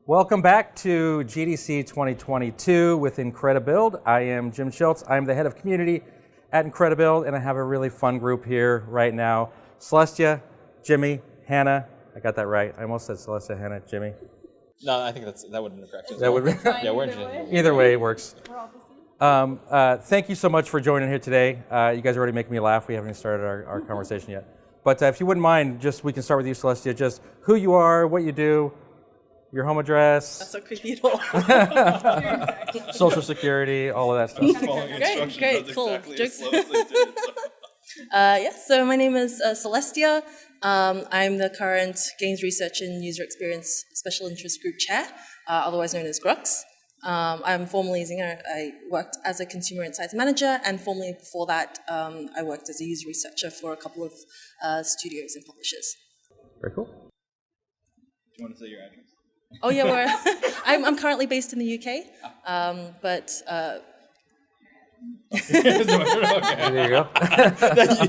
Welcome back to GDC 2022 with Incredibuild. I am Jim Schultz. I'm the head of community at Incredibuild, and I have a really fun group here right now. Celestia, Jimmy, Hannah. I got that right. I almost said Celestia, Hannah, Jimmy. No, I think that wouldn't have correct. That would be yeah, we're interested. Either way, it works. Thank you so much for joining here today. You guys are already making me laugh. We haven't even started our conversation yet. But if you wouldn't mind, we can start with you, Celestia. Just who you are, what you do, your home address. That's so creepy at all. Social security, all of that stuff. Great, cool. So my name is Celestia. I'm the current Games Research and User Experience Special Interest Group Chair, otherwise known as GRUX. I'm formerly Zinger. I worked as a Consumer Insights Manager, and formerly before that, I worked as a user researcher for a couple of studios and publishers. Very cool. Do you want to say your address? Oh yeah, I'm currently based in the UK, but. There you go.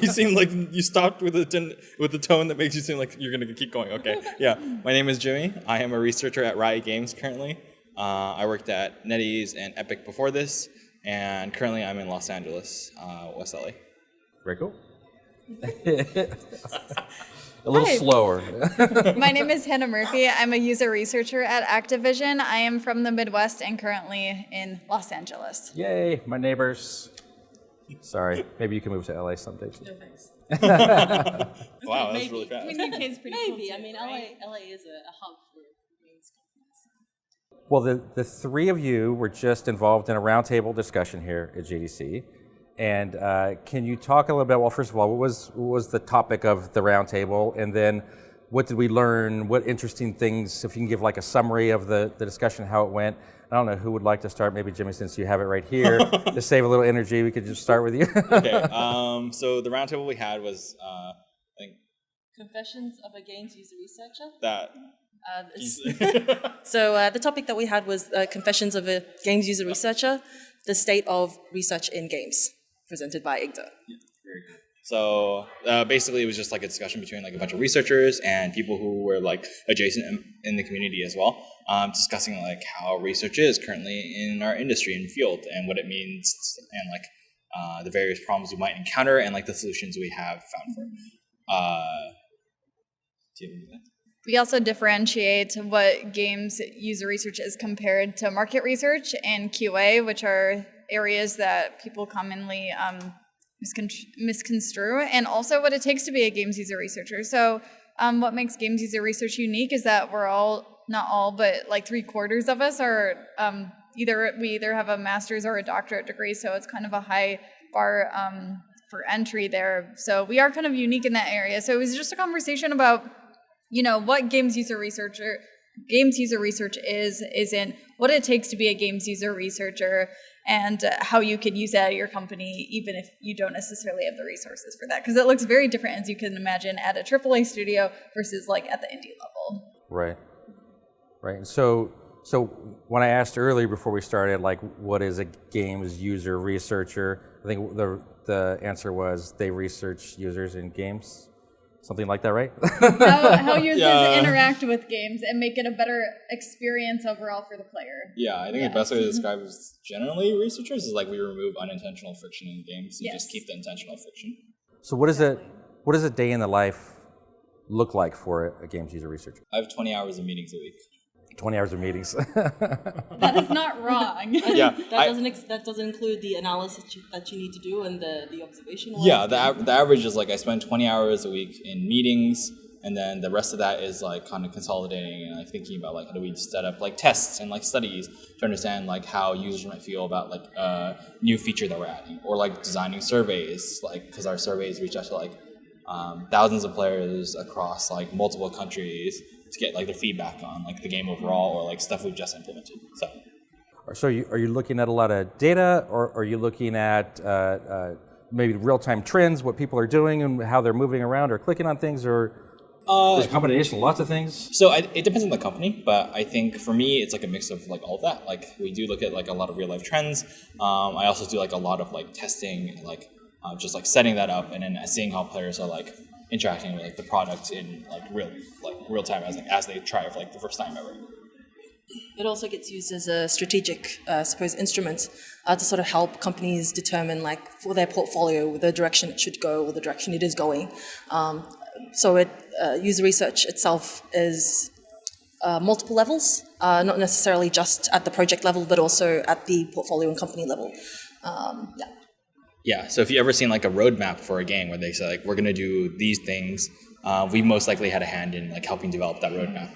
You seem like you stopped with the tone that makes you seem like you're going to keep going. Okay, yeah. My name is Jimmy. I am a researcher at Riot Games currently. I worked at NetEase and Epic before this, and currently I'm in Los Angeles, West LA. Very cool. A little slower. My name is Hannah Murphy. I'm a user researcher at Activision. I am from the Midwest and currently in Los Angeles. Yay, my neighbors. Sorry, maybe you can move to LA someday too. No thanks. Wow, that's really fast. UK's pretty Maybe. cool I mean, too, right? LA is a hub for games companies. Well, the three of you were just involved in a roundtable discussion here at GDC. And can you talk a little bit, well, first of all, what was the topic of the roundtable? And then what did we learn? What interesting things, if you can give like a summary of the discussion, how it went. I don't know who would like to start. Maybe Jimmy, since you have it right here. To save a little energy, we could just start with you. Okay, so the roundtable we had was, I think... Confessions of a Games User Researcher? That... So the topic that we had was Confessions of a Games User Researcher, the state of research in games, presented by IGDA. Yeah, very good. So basically, it was just like a discussion between like a bunch of researchers and people who were like adjacent in the community as well, discussing like how research is currently in our industry and field and what it means and like the various problems we might encounter and like the solutions we have found for it. Do you have that? We also differentiate what games user research is compared to market research and QA, which are areas that people commonly misconstrue, and also what it takes to be a games user researcher. So what makes games user research unique is that we're all, not all, but like 3/4 of us are we either have a master's or a doctorate degree, so it's kind of a high bar for entry there. So we are kind of unique in that area. So it was just a conversation about what games user research isn't, what it takes to be a games user researcher, and how you could use that at your company, even if you don't necessarily have the resources for that. Because it looks very different, as you can imagine, at a AAA studio versus like at the indie level. Right. And so when I asked earlier before we started, like, what is a games user researcher? I think the answer was they research users in games. Something like that, right? How users interact with games and make it a better experience overall for the player. Yeah, I think the best way to describe it is generally researchers is like we remove unintentional friction in games and just keep the intentional friction. So what does a day in the life look like for a games user researcher? I have 20 hours of meetings a week. 20 hours of meetings. That is not wrong. Yeah, that doesn't include the analysis that you need to do and the observational. Yeah, the average is like I spend 20 hours a week in meetings, and then the rest of that is like kind of consolidating and like thinking about like how do we set up like tests and like studies to understand like how users might feel about like a new feature that we're adding, or like designing surveys, like because our surveys reach out to like thousands of players across like multiple countries to get like their feedback on like the game overall or like stuff we've just implemented. So are you looking at a lot of data, or are you looking at maybe real-time trends, what people are doing and how they're moving around or clicking on things, or there's a combination of lots of things? So it depends on the company, but I think for me it's like a mix of like all of that. Like we do look at like a lot of real-life trends. I also do like a lot of like testing and like just like setting that up and then seeing how players are like interacting with like the product in like real time as they try it for like the first time ever. It also gets used as a strategic, I suppose, instrument to sort of help companies determine, like, for their portfolio, the direction it should go or the direction it is going. User research itself is multiple levels, not necessarily just at the project level, but also at the portfolio and company level. Yeah, so if you ever seen like a roadmap for a game where they say like, we're going to do these things, we most likely had a hand in like helping develop that roadmap.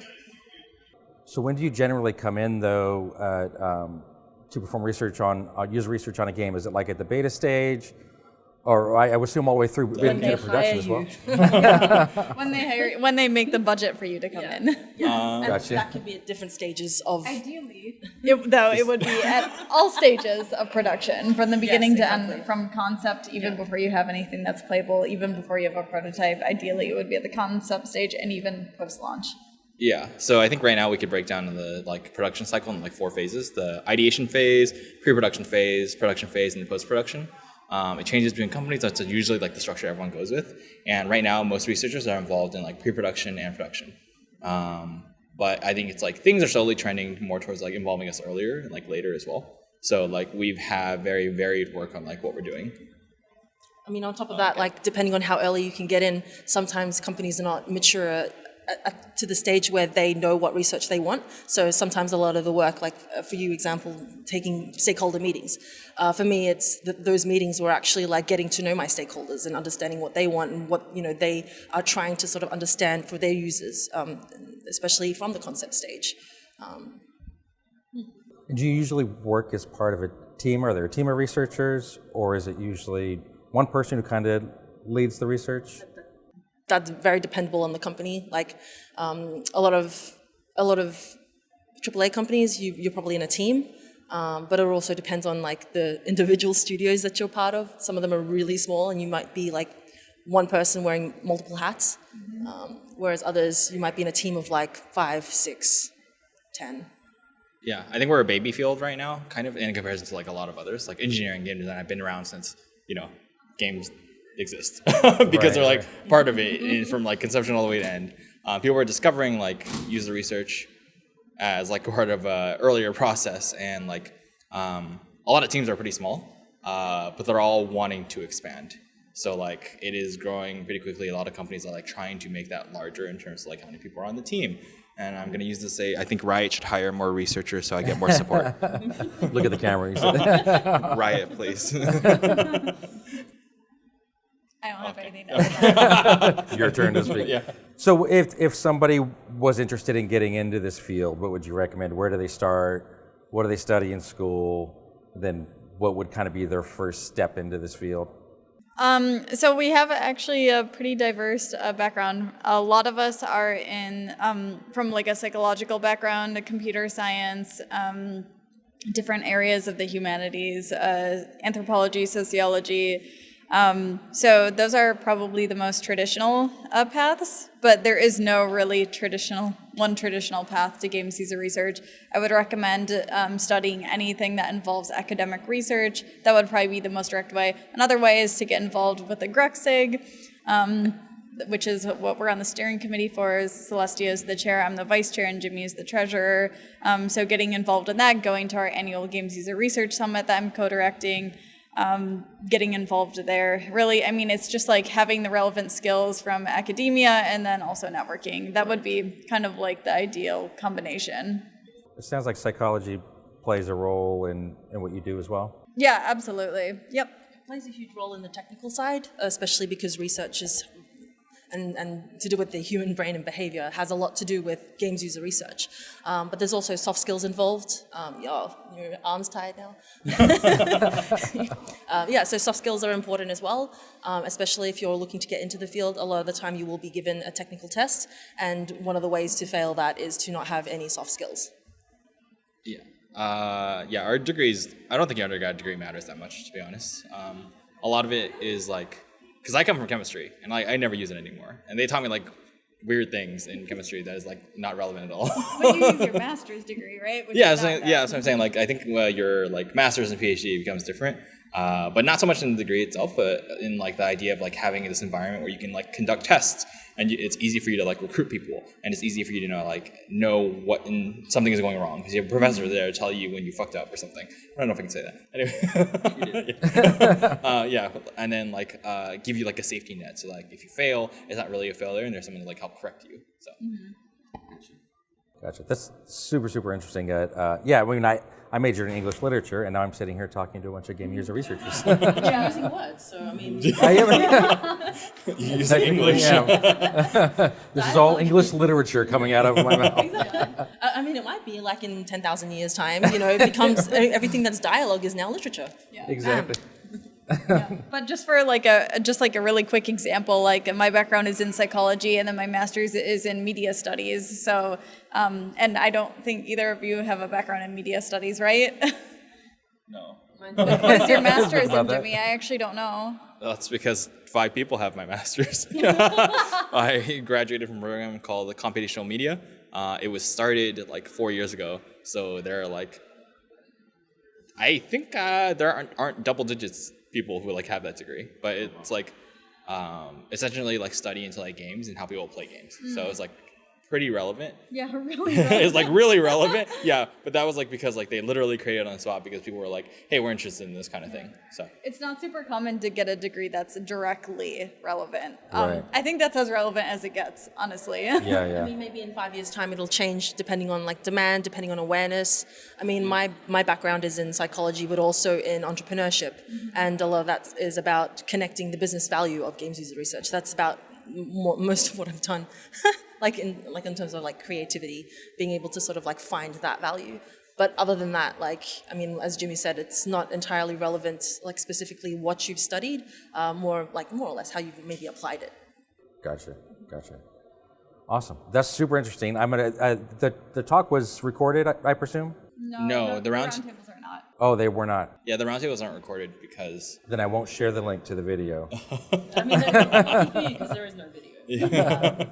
So when do you generally come in, though, to perform research on user research on a game? Is it like at the beta stage, or I would assume all the way through into production as well? when they make the budget for you to come in. And Gotcha. that could be at different stages of. Ideally, it would be at all stages of production, from the beginning to end, from concept even before you have anything that's playable, even before you have a prototype. Ideally, it would be at the concept stage and even post-launch. Yeah, so I think right now we could break down the like production cycle in like 4 phases: the ideation phase, pre-production phase, production phase, and post-production. It changes between companies. That's usually like the structure everyone goes with. And right now, most researchers are involved in like pre-production and production. But I think it's like things are slowly trending more towards like involving us earlier and like later as well. So like we have very varied work on like what we're doing. I mean, on top of that, like depending on how early you can get in, sometimes companies are not mature to the stage where they know what research they want. So sometimes a lot of the work, like for you, example, taking stakeholder meetings. For me, it's those meetings were actually like getting to know my stakeholders and understanding what they want and what they are trying to sort of understand for their users, especially from the concept stage. Do you usually work as part of a team? Are there a team of researchers, or is it usually one person who kind of leads the research? That's very dependable on the company. Like a lot of AAA companies, you're probably in a team, but it also depends on like the individual studios that you're part of. Some of them are really small, and you might be like one person wearing multiple hats, whereas others you might be in a team of like 5, 6, 10. Yeah, I think we're a baby field right now, kind of in comparison to like a lot of others. Like engineering, game design, I've been around since games exist because they're like part of it from like conception all the way to end. People were discovering like user research as like part of a earlier process, and like a lot of teams are pretty small, but they're all wanting to expand. So like it is growing pretty quickly. A lot of companies are like trying to make that larger in terms of like how many people are on the team. And I'm going to use this to say, I think Riot should hire more researchers so I get more support. Look at the camera. You said. Riot, please. I don't have anything to say. Your turn to speak. Yeah. So if somebody was interested in getting into this field, what would you recommend? Where do they start? What do they study in school? Then what would kind of be their first step into this field? So we have actually a pretty diverse background. A lot of us are from like a psychological background, a computer science, different areas of the humanities, anthropology, sociology. So those are probably the most traditional paths, but there is no really one traditional path to games user research. I would recommend studying anything that involves academic research. That would probably be the most direct way. Another way is to get involved with the GRUXIG, which is what we're on the steering committee for. Celestia is the chair, I'm the vice chair, and Jimmy is the treasurer. So getting involved in that, going to our annual Games User Research Summit that I'm co-directing, getting involved there. Really, I mean, it's just like having the relevant skills from academia and then also networking. That would be kind of like the ideal combination. It sounds like psychology plays a role in what you do as well. Yeah, absolutely. Yep. It plays a huge role in the technical side, especially because research is and to do with the human brain and behavior has a lot to do with games user research. But there's also soft skills involved. Your arm's tied now. So soft skills are important as well, especially if you're looking to get into the field. A lot of the time you will be given a technical test, and one of the ways to fail that is to not have any soft skills. Yeah, our degrees, I don't think your undergrad degree matters that much, to be honest. A lot of it is like, because I come from chemistry, and I never use it anymore. And they taught me like weird things in chemistry that is like not relevant at all. But you use your master's degree, right? So I'm saying like I think your like master's and PhD becomes different. But not so much in the degree itself, but in like the idea of like having this environment where you can like conduct tests, and it's easy for you to like recruit people, and it's easy for you to know what something is going wrong because you have a professor there to tell you when you fucked up or something. I don't know if I can say that. Anyway, yeah, and then like give you like a safety net, so like if you fail, it's not really a failure, and there's someone to like help correct you. So. Gotcha. That's super, super interesting. Yeah, I mean, I majored in English literature, and now I'm sitting here talking to a bunch of game user researchers. Yeah, using words. So I mean, You use English. This is all English literature coming out of my mouth. exactly. I mean, it might be like in 10,000 years' time. It becomes everything that's dialogue is now literature. Yeah. Exactly. But just for like a really quick example, like my background is in psychology, and then my master's is in media studies. So, and I don't think either of you have a background in media studies, right? No. What is your master's in, About that. Jimmy? I actually don't know. That's because 5 people have my master's. I graduated from a program called the Computational Media. It was started like 4 years ago, so there are like, I think there aren't double digits people who like have that degree, but it's like essentially like study into like games and how people play games. So it's like pretty relevant. Yeah, really. It's like really relevant. Yeah, but that was like because like they literally created it on the spot because people were like, hey, we're interested in this kind of thing. So It's not super common to get a degree that's directly relevant. Right. I think that's as relevant as it gets, honestly. Yeah, I yeah. mean, maybe in 5 years' time it'll change depending on like demand, depending on awareness. I mean, my background is in psychology, but also in entrepreneurship, and a lot of that is about connecting the business value of games user research. That's about most of what I've done, like in terms of like creativity, being able to sort of like find that value. But other than that, like, I mean, as Jimmy said, it's not entirely relevant, like specifically what you've studied, more or less how you've maybe applied it. Gotcha. Awesome. That's super interesting. I'm gonna. The talk was recorded, I presume. No, the round- roundtables are not. Oh, they were not. yeah, the roundtables aren't recorded because Then I won't share the link to the video. I mean, because there is no video.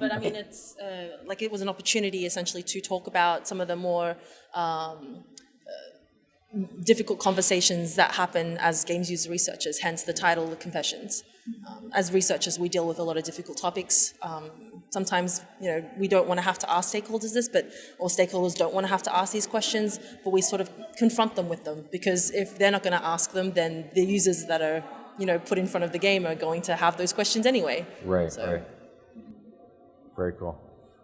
But I mean, it's like it was an opportunity essentially to talk about some of the more difficult conversations that happen as games user researchers, hence the title, The Confessions. As researchers, we deal with a lot of difficult topics. Sometimes, we don't want to have to ask stakeholders this, or stakeholders don't want to have to ask these questions, but we sort of confront them with them, because if they're not going to ask them, then the users that are, put in front of the game are going to have those questions anyway. Right. So- Right. Very cool.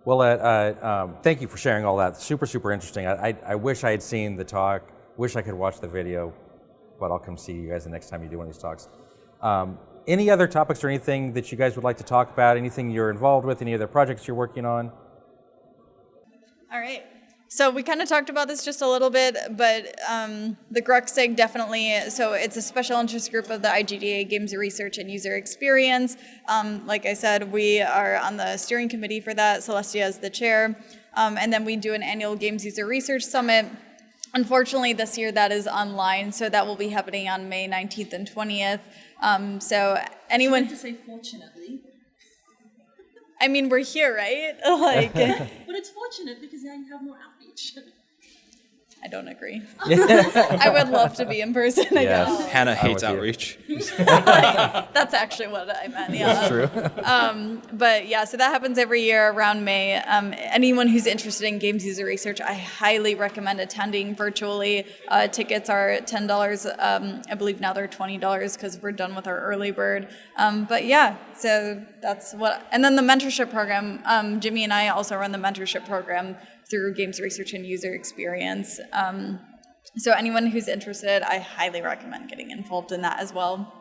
Well, thank you for sharing all that. Super, super interesting. I wish I had seen the talk. Wish I could watch the video, but I'll come see you guys the next time you do one of these talks. Any other topics or anything that you guys would like to talk about? Anything you're involved with? Any other projects you're working on? All right. So we kind of talked about this just a little bit, but the GRUXSIG definitely, so it's a special interest group of the IGDA Games Research and User Experience. Like I said, we are on the steering committee for that. Celestia is the chair. And then we do an annual Games User Research Summit. Unfortunately, this year that is online, so that will be happening on May 19th and 20th. So anyone... To say fortunately. I mean, we're here, right? Like, But it's fortunate because now you have more outreach. I don't agree. I would love to be in person, I guess. Yes. Hannah hates with you. outreach. That's actually what I meant, yeah. That's true. But yeah, so that happens every year around May. Anyone who's interested in games user research, I highly recommend attending virtually. Tickets are $10. I believe now they're $20 because we're done with our early bird. But yeah, so that's what. And then the mentorship program. Jimmy and I also run the mentorship program through Games Research and User Experience. So anyone who's interested, I highly recommend getting involved in that as well.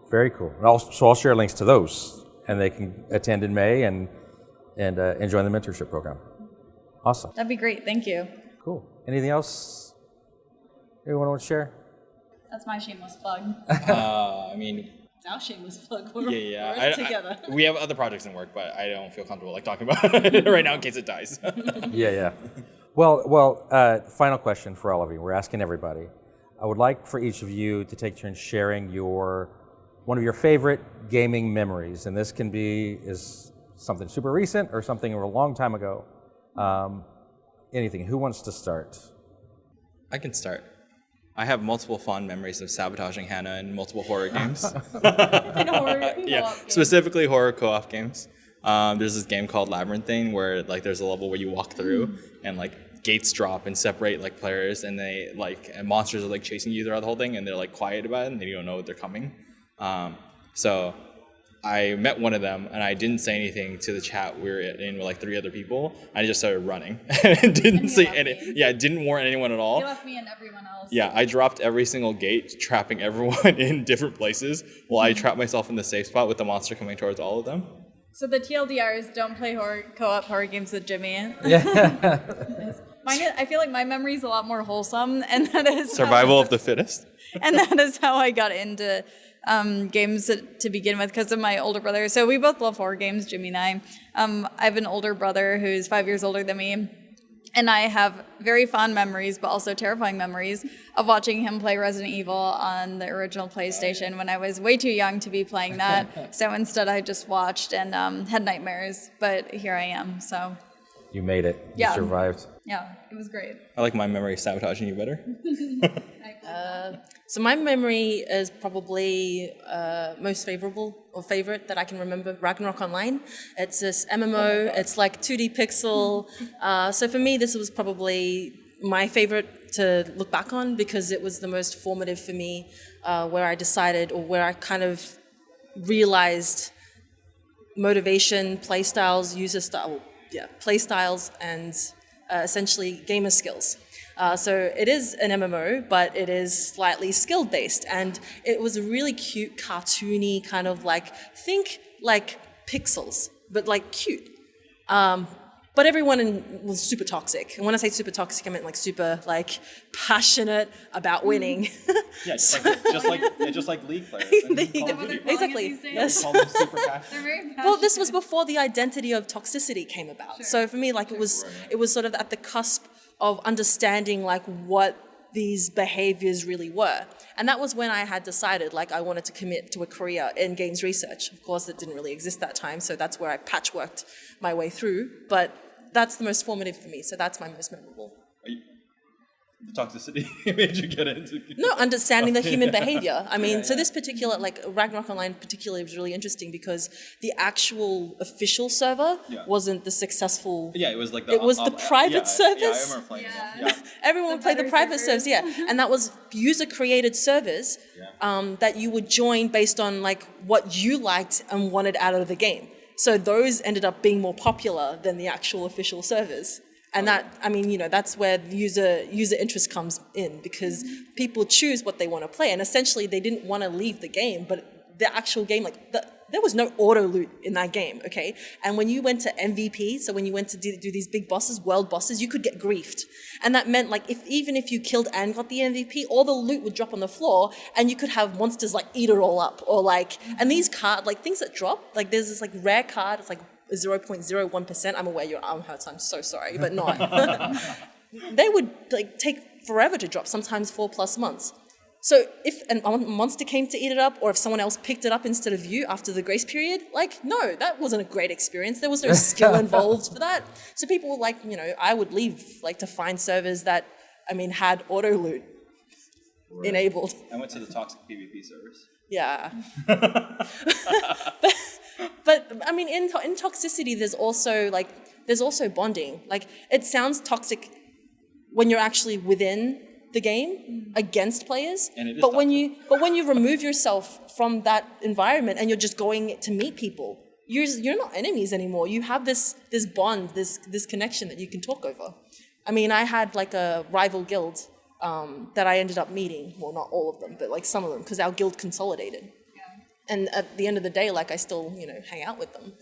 Very cool. So I'll share links to those, and they can attend in May and join the mentorship program. Awesome. That'd be great. Thank you. Cool. Anything else anyone want to share? That's my shameless plug. I mean, It's our shameless plug. We're yeah. we're in it together. We have other projects in work, but I don't feel comfortable like talking about it right now in case it dies. Yeah. Well, final question for all of you. We're asking everybody. I would like for each of you to take turns sharing one of your favorite gaming memories, and this can be something super recent or something a long time ago. Anything. Who wants to start? I can start. I have multiple fond memories of sabotaging Hannah in multiple horror games. In horror Yeah, co-op games. specifically horror co-op games. There's this game called Labyrinthine where like there's a level where you walk through and like gates drop and separate like players, and they like and monsters are like chasing you throughout the whole thing, and they're like quiet about it and you don't know that they're coming. So I met one of them and I didn't say anything to the chat we were in with like 3 other people. I just started running and didn't say left any. me. Yeah, didn't warn anyone at all. You left me and everyone else. Yeah, I dropped every single gate, trapping everyone in different places while I trapped myself in the safe spot with the monster coming towards all of them. So the TLDR is don't play co-op horror games with Jimmy. Yeah. I feel like my memory is a lot more wholesome, and that is Survival of the fittest. and that is how I got into games to begin with because of my older brother. So we both love horror games, Jimmy and I. I have an older brother who's 5 years older than me, and I have very fond memories, but also terrifying memories of watching him play Resident Evil on the original PlayStation when I was way too young to be playing that. So instead I just watched and had nightmares, but here I am, so You made it. Yeah. You survived. yeah, it was great. I like my memory of sabotaging you better. So my memory is probably most favorable or favorite that I can remember, Ragnarok Online. It's this MMO, it's like 2D pixel. So for me, this was probably my favorite to look back on because it was the most formative for me, where I decided or where I kind of realized motivation, play styles, play styles, and essentially gamer skills. So it is an MMO, but it is slightly skill-based, and it was a really cute, cartoony kind of like, think like Pixels, but like cute. But everyone was super toxic. And when I say super toxic, I meant like super like passionate about winning. Yeah, just like League players. There you go. Exactly. Yes. Call them super passionate. They're very passionate. Well, this was before the identity of toxicity came about. So for me, like it was sort of at the cusp of understanding like what these behaviors really were. And that was when I had decided like I wanted to commit to a career in games research. Of course, it didn't really exist that time, so that's where I patchworked my way through. But that's the most formative for me, so that's my most memorable. The toxicity made you get into. No, understanding the human behavior. I mean, so this particular, like Ragnarok Online particularly was really interesting because the actual official server wasn't the successful. Yeah, it was like It was the private service. Yeah, I remember playing that. Yeah. Everyone would play the better private servers. servers, yeah. And that was user-created servers that you would join based on like what you liked and wanted out of the game. So those ended up being more popular than the actual official servers. And that, I mean, you know, that's where the user interest comes in because people choose what they want to play. And essentially they didn't want to leave the game, but the actual game, like there was no auto loot in that game, okay? And when you went to MVP, so when you went to do these big bosses, world bosses, you could get griefed. And that meant like even if you killed and got the MVP, all the loot would drop on the floor and you could have monsters like eat it all up or like, and these things that drop, like there's this like rare card, it's like 0.01%. I'm aware your arm hurts, I'm so sorry, but not. They would like take forever to drop, sometimes 4+ months. So if a monster came to eat it up, or if someone else picked it up instead of you after the grace period, like, no, that wasn't a great experience. There was no skill involved for that. So people were like, you know, I would leave like to find servers that, I mean, had auto loot enabled. I went to the toxic PvP servers. Yeah. But I mean, in toxicity, there's also bonding. Like, it sounds toxic when you're actually within the game against players. And it is but when you remove yourself from that environment and you're just going to meet people, you're not enemies anymore. You have this bond, this connection that you can talk over. I mean, I had like a rival guild that I ended up meeting. Well, not all of them, but like some of them, because our guild consolidated. And at the end of the day, like I still, you know, hang out with them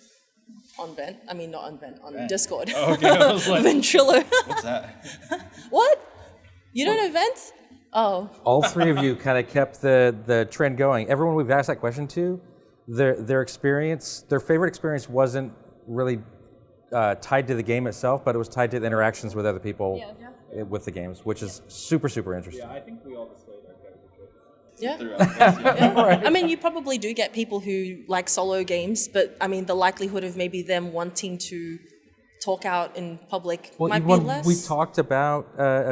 on Vent. I mean, not on Vent, on Discord. Oh, okay. I was like, Ventrilo. what's that? What? You don't know Vent? Oh. All 3 of you kind of kept the trend going. Everyone we've asked that question to, their experience, their favorite experience wasn't really tied to the game itself, but it was tied to the interactions with other people with the games, which is super, super interesting. Yeah, I think we all displayed our character. Yeah. I mean, you probably do get people who like solo games, but I mean, the likelihood of maybe them wanting to talk out in public might be when less. we talked about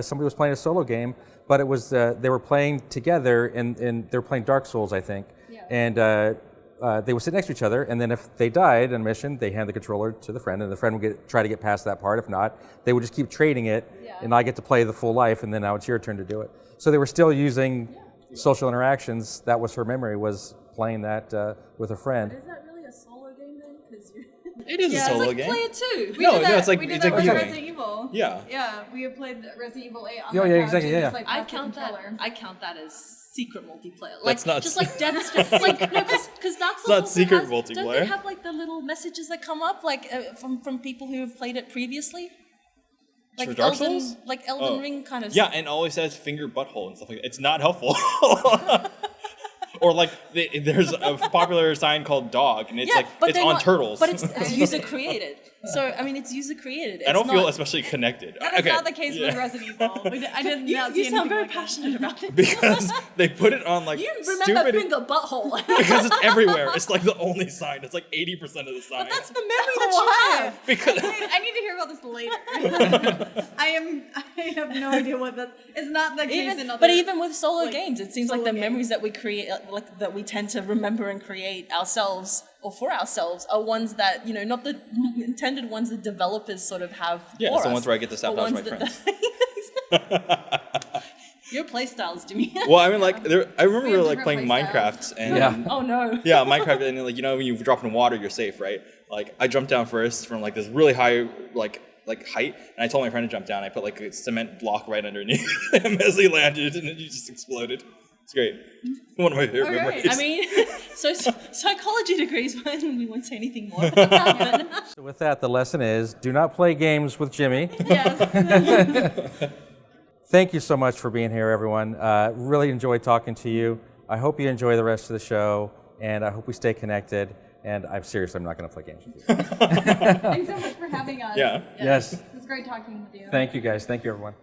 somebody was playing a solo game, but it was they were playing together, and they were playing Dark Souls, I think, and they would sit next to each other, and then if they died on a mission, they hand the controller to the friend, and the friend would try to get past that part. If not, they would just keep trading it, and I get to play the full life, and then now it's your turn to do it. So they were still using social interactions. That was her memory, was playing that with a friend. Is that really a solo game then? Because It is a solo game. play it too. No, it's like we did it's that like with viewing. Resident Evil. Yeah. Yeah, we have played Resident Evil 8 on Oh, my yeah, couch exactly, and yeah. just, like, I passed the count that. controller. I count that as secret multiplayer. That's not just like Death's like no, because Dark Souls not also secret has, Don't multiplayer. they have like the little messages that come up like from people who have played it previously? Like For Dark Souls? Elden Ring kind of. Yeah, and always says finger butthole and stuff like that. It's not helpful. Or like there's a popular sign called dog, and it's it's on turtles. But it's user created. So I mean, it's user created. I don't feel especially connected. That is not the case with Resident Evil. I did not see You sound anything very like that. passionate about it. Because they put it on like You remember stupid. finger butthole. Because it's everywhere. It's like the only sign. It's like 80% of the sign. But that's the memory that Why? you have. Because I need to hear about this later. I have no idea what that. It's not the case in other. But even with solo like, games, it seems like solo the memories that we create, like that we tend to remember and create ourselves or for ourselves, are ones that not the intended ones that developers sort of have. yeah, for it's the us, ones where I get to sabotage my ones friends. Your playstyles, Jimmy. Well, I mean, like I We remember have like different playing playstyles. Minecraft and Yeah. Oh no. yeah, Minecraft, and like when you drop in water, you're safe, right? Like I jumped down first from like this really high like height, and I told my friend to jump down. I put like a cement block right underneath him as he landed, and then he just exploded. It's great. One of my favorite Okay. memories. I mean, so psychology degrees, fine. We won't say anything more about that. But So with that, the lesson is, do not play games with Jimmy. Yes. Thank you so much for being here, everyone. Really enjoyed talking to you. I hope you enjoy the rest of the show, and I hope we stay connected. And I'm serious, I'm not going to play games with you. Thanks so much for having us. Yeah. Yes. It was great talking with you. Thank you, guys. Thank you, everyone.